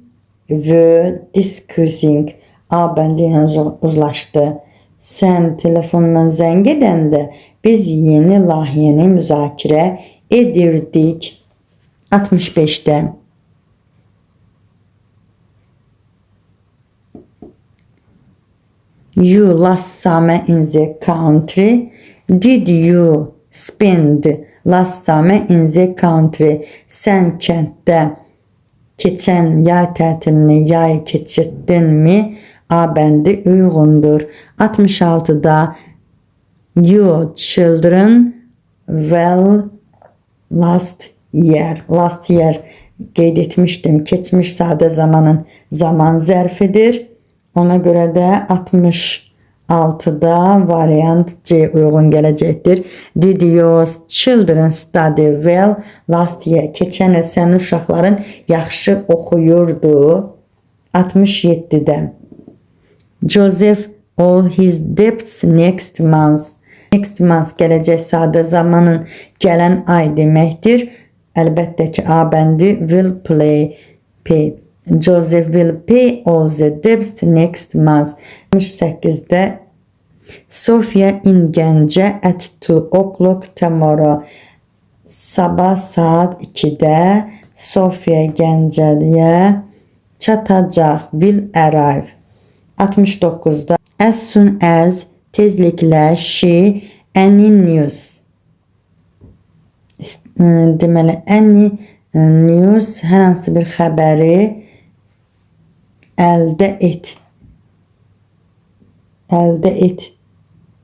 were discussing. A bəndi ilə uzlaşdı. Sən telefonla zəng edəndə biz yeni layihəni müzakirə edirdik. 65-də. You last summer in the country. Did you spend last summer in the country? Sən kənddə keçən yay tətilini yay keçirdinmi? A bəndi uyğundur. 66-da your children well last year. Last year qeyd etmişdim. Keçmiş sadə zamanın zaman zərfidir. Ona görə də 66-da variant C uyğun gələcəkdir. Did your children study well last year? Keçən il sənin uşaqların yaxşı oxuyurdu. 67-də Joseph all his debts next month. Next month gələcək sadə zamanın gələn ay deməkdir. Əlbəttə ki A bəndi will pay. Joseph will pay all the debts next month. 68-də Sophia in Gəncə at 2 o'clock tomorrow. Sabah saat 2-də Sophia Gəncəliyə çatacaq. Will arrive. 69-da as soon as tezliklə she any news. Deməli any news hər hansı bir xəbəri əldə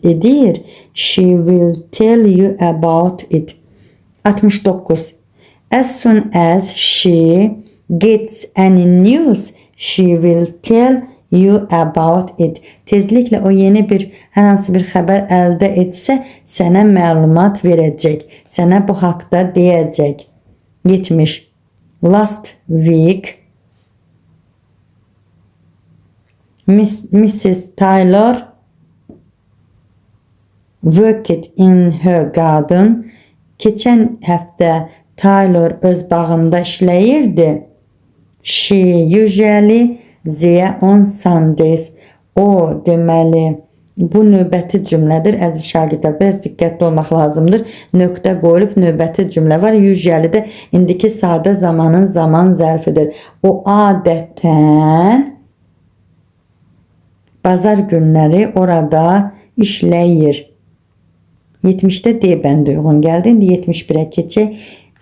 edir. She will tell you about it. 69. As soon as she gets any news, she will tell you about it. Tezliklə o yeni bir hər hansı bir xəbər əldə etsə, sənə məlumat verəcək. Sənə bu haqda deyəcək. 70. Last week Mrs. Taylor worked in her garden. Keçən həftə Taylor öz bağında işləyirdi. She usually there on Sundays. O deməli bu növbəti cümlədir. Əziz şagirdlər, biraz diqqətli olmaq lazımdır. Nöqtə qoyulub növbəti cümlə var. Usually də indiki sadə zamanın zaman zərfidir. O adətən bazar günləri orada işləyir. 70'də D bəndi uyğun gəldi. İndi 71-ə keçək.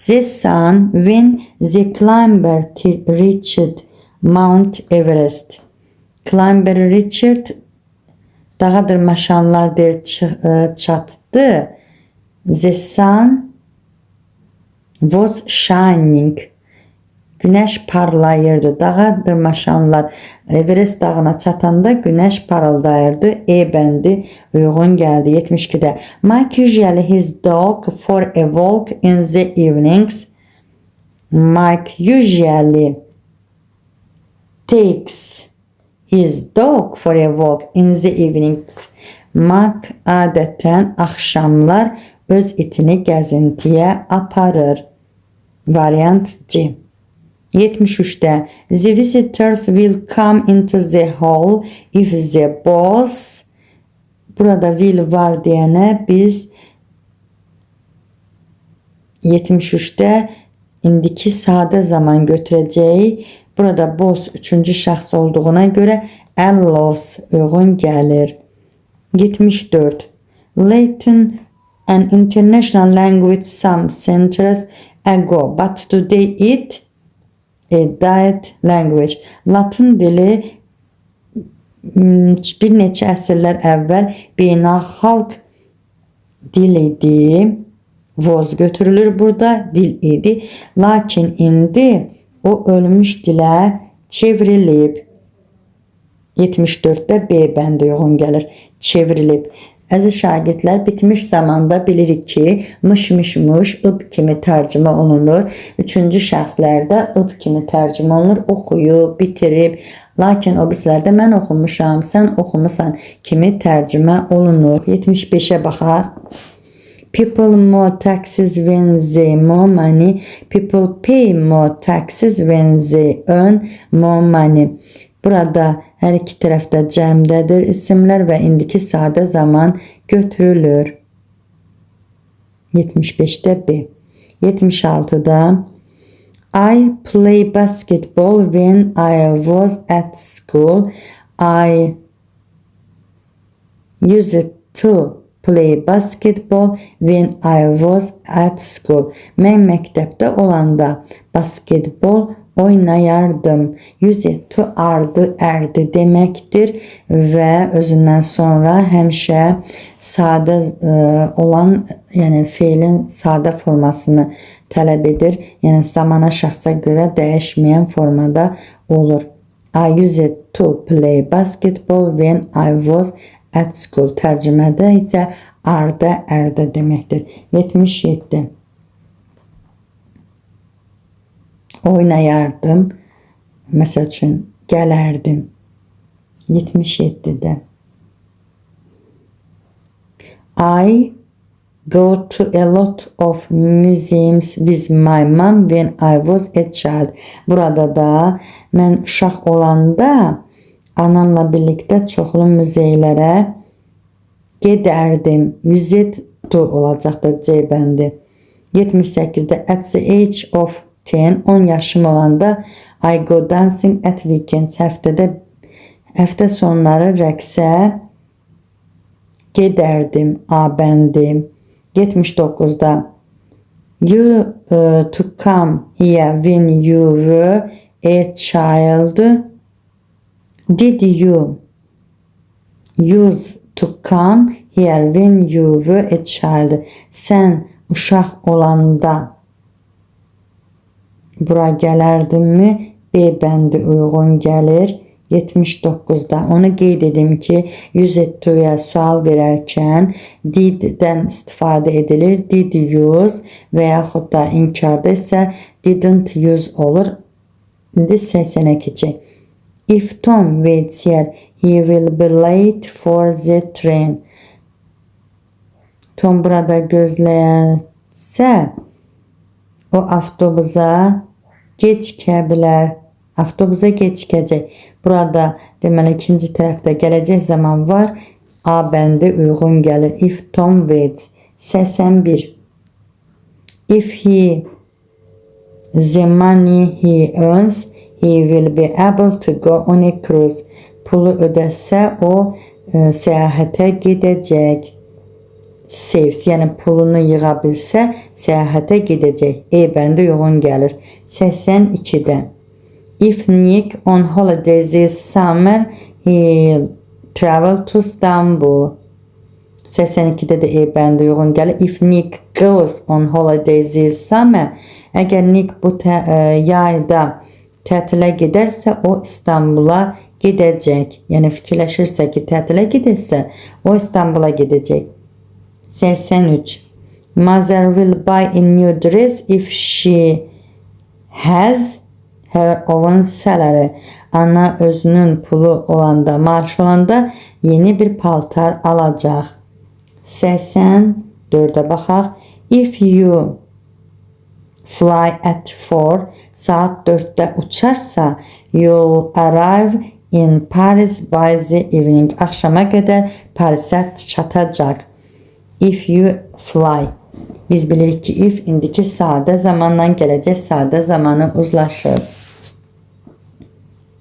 The sun when the climber reached Mount Everest. Climber Richard dağa dırmaşanlar der çatdı. The sun was shining. Güneş parlayırdı. Dağa dırmaşanlar Everest dağına çatanda güneş parıldayırdı. E bəndi uyğun gəldi. 72-də. Mike usually his dog for a walk in the evenings. Mike usually takes his dog for a walk in the evenings. Mike adətən axşamlar öz itini gəzintiyə aparır. Variant C. 73'te the visitors will come into the hall if the boss, burada will var diyene biz 73'te indiki sade zaman götüreceği, burada boss 3. şəxs olduğuna göre allows uyğun gəlir. 74 Latin an international language some centuries ago but today it a diet language. Latın dili bir neçə əsrlər əvvəl beynəlxalq dil idi. Voz götürülür burada, dil idi. Lakin indi o ölmüş dilə çevrilib. 74'də B bəndi uyğun gəlir. Çevrilib. Əziz şagirdlər, bitmiş zamanda bilirik ki, mış, ıb kimi tərcümə olunur. 3-cü şəxslərdə ıb kimi tərcümə olunur. Oxuyub, bitirib. Lakin o bizlərdə mən oxumuşam, sən oxumusan kimi tərcümə olunur. 75'ə baxaq. People more taxes when they more money. People pay more taxes when they earn more money. Burada hər iki tərəfdə cəmdədir isimlər və indiki sadə zaman götürülür. 75'də B. 76'da I play basketball when I was at school. I used to play basketball when I was at school. Mən məktəbdə olanda basketbol oynayardım. Yüzettu ardı erdi demektir ve özünden sonra həmişə sadə olan, yəni feilin sadə formasını tələb edir. Yəni zamana, şəxsə görə dəyişməyən formada olur. I used to play basketball when I was at school. Tərcümədə isə ardı erdi demektir. 77. Oynayardım. Məsəl üçün gələrdim. 77'də I go to a lot of museums with my mom when I was a child. Burada da mən uşaq olanda anamla birlikdə çoxlu muzeylərə gedərdim. Used to olacaqdır C bəndi. 78'də at the age of 10 yaşım olanda I go dancing at weekends. Həftə sonları rəqsə gedərdim. A bəndi. 79'da you to come here when you were a child. Did you used to come here when you were a child? Sən uşaq olanda bura gələrdinmi? B bəndi uyğun gəlir. 79'da onu qeyd edim ki, used to'ya sual verərkən diddən istifadə edilir. Did use və yaxud da inkarda isə didn't use olur. İndi 80'ə keçək. If Tom waits here, he will be late for the train. Tom burada gözləyərsə, o avtobusa gecikə bilər. Avtobusa gecikəcək. Burada deməli ikinci tərəfdə gələcək zaman var. A bəndi uyğun gəlir. If Tom waits. 81. If he the money he earns, he will be able to go on a cruise. Pulu ödəsə o səyahətə gedəcək. saves, yəni pulunu yığa bilsə səyahətə gedəcək. E bəndi uyğun gəlir. 82-də if Nick on holidays this summer he'll travel to Istanbul. 82-də də E bəndi uyğun gəlir. If Nick goes on holidays this summer, əgər Nick bu yayda tətilə gedərsə o İstanbula gedəcək. Yəni fikirləşirsə ki, tətilə gedirsə o İstanbula gedəcək. 83. Mother will buy a new dress if she has her own salary. Ana özünün pulu olanda, maaş olanda yeni bir paltar alacaq. 84-ə baxaq. If you fly at 4, saat 4'də uçarsa, you'll arrive in Paris by the evening. Axşama qədər Parisə çatacaq. If you fly. Biz bilirik ki, if indiki sadə zamanla gələcək sadə zamanı uzlaşır.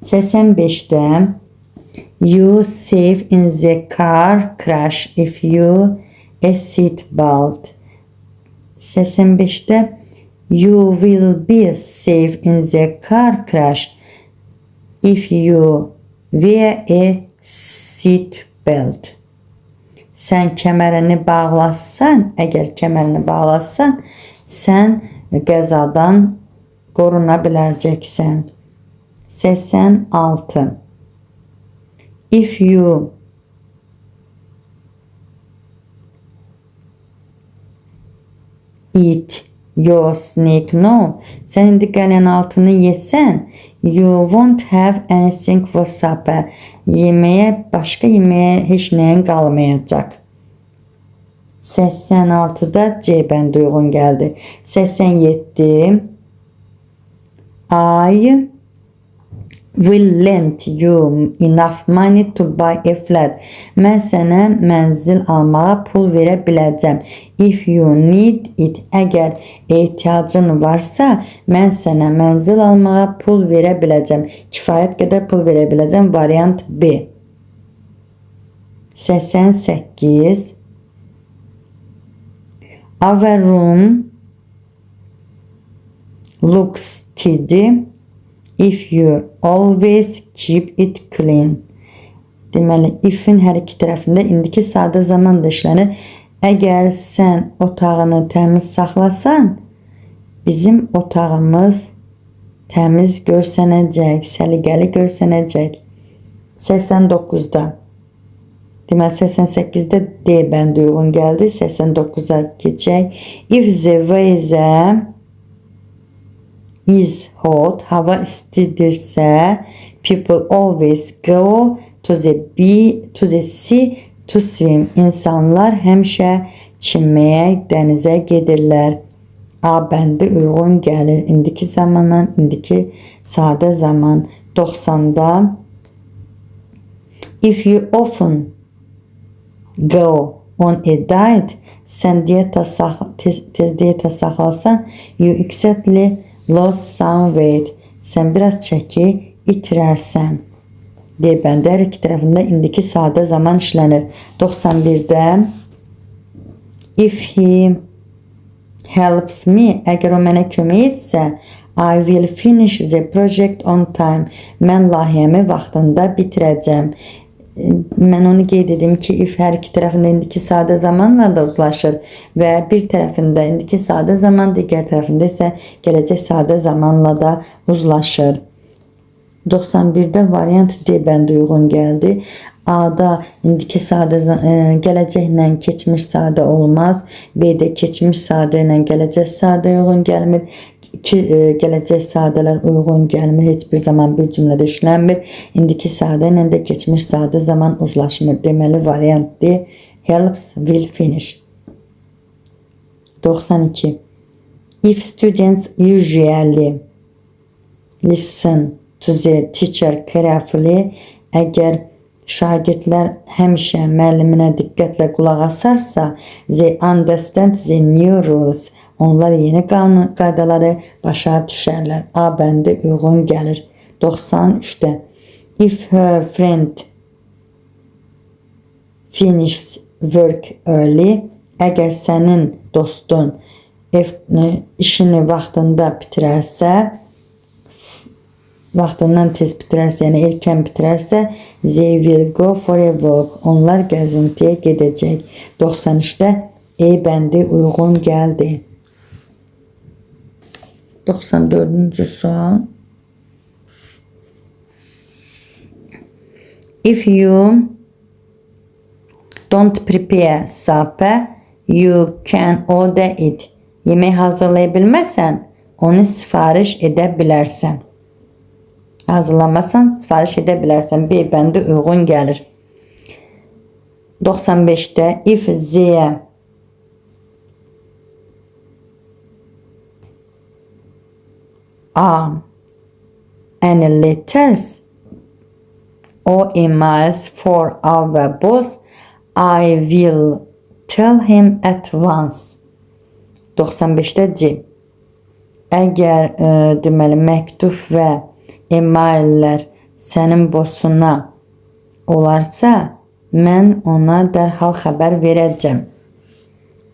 85'də you save in the car crash if you a seat belt. 85'də you will be safe in the car crash if you wear a seat belt. Sən kəmərini bağlasan, əgər kəmərini bağlasan, sən qəzadan qoruna biləcəksən. 86. If you eat your snake, no. Sən indi qəlyan altını yesən, you won't have anything for supper. Başqa yeməyə heç nəyin qalmayacaq. 86'da C bəndi uyğun gəldi. 87. I will lend you enough money to buy a flat. Mən sənə mənzil almağa pul verə biləcəm. If you need it. Əgər ehtiyacın varsa, mən sənə mənzil almağa pul verə biləcəm. Kifayət qədər pul verə biləcəm. Variant B. 88. Our room looks tidy if you always keep it clean. Deməli, if'in hər iki tərəfində indiki sadə zamanda işlənir. Əgər sən otağını təmiz saxlasan, bizim otağımız təmiz görsənəcək, səliqəli görsənəcək. 89'da. Deməli, 88'də D bəndi uyğun gəldi. 89'a keçək. If the weather is hot, hava istidirsə, people always go to the sea to swim. İnsanlar həmişə çimməyə, dənizə gedirlər. A bəndi uyğun gəlir. İndiki zamanla, indiki sadə zaman. 90'da if you often go on a diet, sən tez diyeta saxlasan, you exactly lose some weight. Sən biraz çəki itirərsən. D bəndi hər iki tərəfində indiki sadə zaman işlənir. 91'də if he helps me, əgər o mənə kömək etsə, I will finish the project on time. Mən layihəmi vaxtında bitirəcəm. Mən onu qeyd edim ki, if hər iki tərəfində indiki sadə zamanla da uzlaşır və bir tərəfində indiki sadə zaman, digər tərəfində isə gələcək sadə zamanla da uzlaşır. 91'də variant D bəndi uyğun gəldi. A'da indiki sadə gələcəklə keçmiş sadə olmaz. B'də keçmiş sadə ilə gələcək sadə uyğun gəlmir. Gələcək sadələr uyğun gəlmir. Heç bir zaman bir cümlədə işlənmir. İndiki sadə ilə də keçmiş sadə zaman uzlaşmır. Deməli, variant D helps will finish. 92. If students usually listen to the teacher carefully, əgər şagirdlər həmişə müəlliminə diqqətlə qulaq asarsa, they understand the new rules. Onlar yeni qanun qaydaları başa düşərlər. A bəndi uyğun gəlir. 93'də if her friend finishes work early, Əgər sənin dostun işini vaxtında bitirərsə, vaxtından tez bitirərsə, yəni erkən bitirərsə, they will go for a walk. Onlar gəzintiyə gedəcək. 93-də bəndi uyğun gəldi. 94-cü sual. If you don't prepare supper, you can order it. Yemək hazırlaya bilməsən, onu sifariş edə bilərsən. Hazırlamasan, sifariş edə bilərsən. B bəndi uyğun gəlir. 95-də if there are any letters or emails for our boss, I will tell him at once. 95-də C. Əgər deməli məktub və emaillər sənin bossuna olarsa, mən ona dərhal xəbər verəcəm.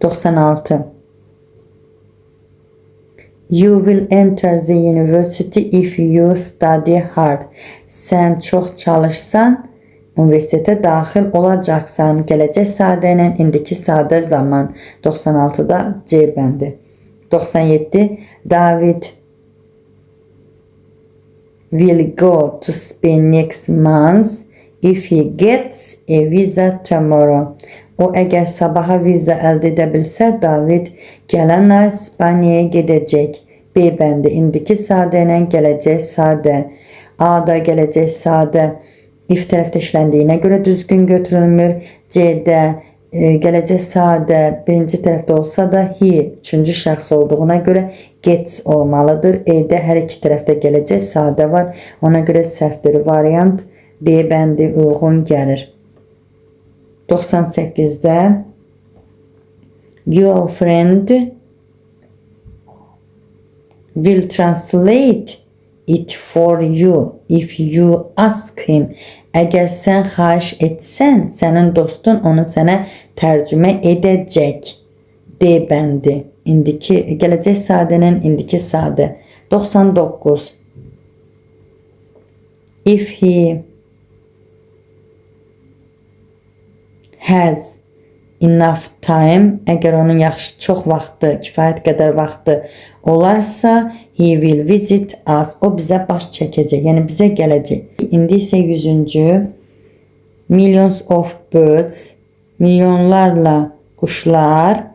96. You will enter the university if you study hard. Sən çox çalışsan, universitetə daxil olacaqsan. Gələcək sadə ilə indiki sadə zaman. 96-da C bəndi. 97. David will go to Spain next month if he gets a visa tomorrow. O əgər sabaha viza əldə edə bilsə, David gələn ay İspaniyaya gedəcək. B bəndi indiki sadə ilə gələcək sadə. A-da gələcək sadə if tərəfdə işləndiyinə görə düzgün götürülmür. C-də gələcək sadə birinci tərəfdə olsa da he üçüncü şəxs olduğuna görə gets olmalıdır. E-də hər iki tərəfdə gələcək sadə var. Ona görə səhvdir variant. B bəndi uyğun gəlir. 98-də your friend will translate it for you if you ask him. Əgər sən xahiş etsən, sənin dostun onu sənə tərcümə edəcək. D bəndi. İndiki gələcək sadənin indiki sadə. 99. If he has enough time, əgər onun çox vaxtı, kifayət qədər vaxtı olarsa, he will visit us. O bizə baş çəkəcək, yəni bizə gələcək. İndi isə 100-cü. Millions of birds, milyonlarla quşlar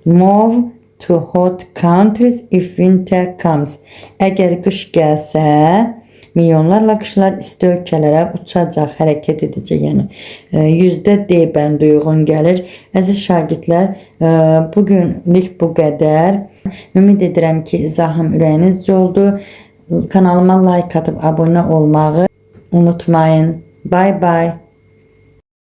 move to hot countries if winter comes. Əgər qış gəlsə, milyonlarla quşlar isti ölkələrə uçacaq, hərəkət edəcək. Yəni 100-də D bəndi uyğun gəlir. Əziz şagirdlər, bugünlük bu qədər. Ümid edirəm ki, izahım ürəyinizcə oldu. Kanalıma like atıb abunə olmağı unutmayın. Bye bye.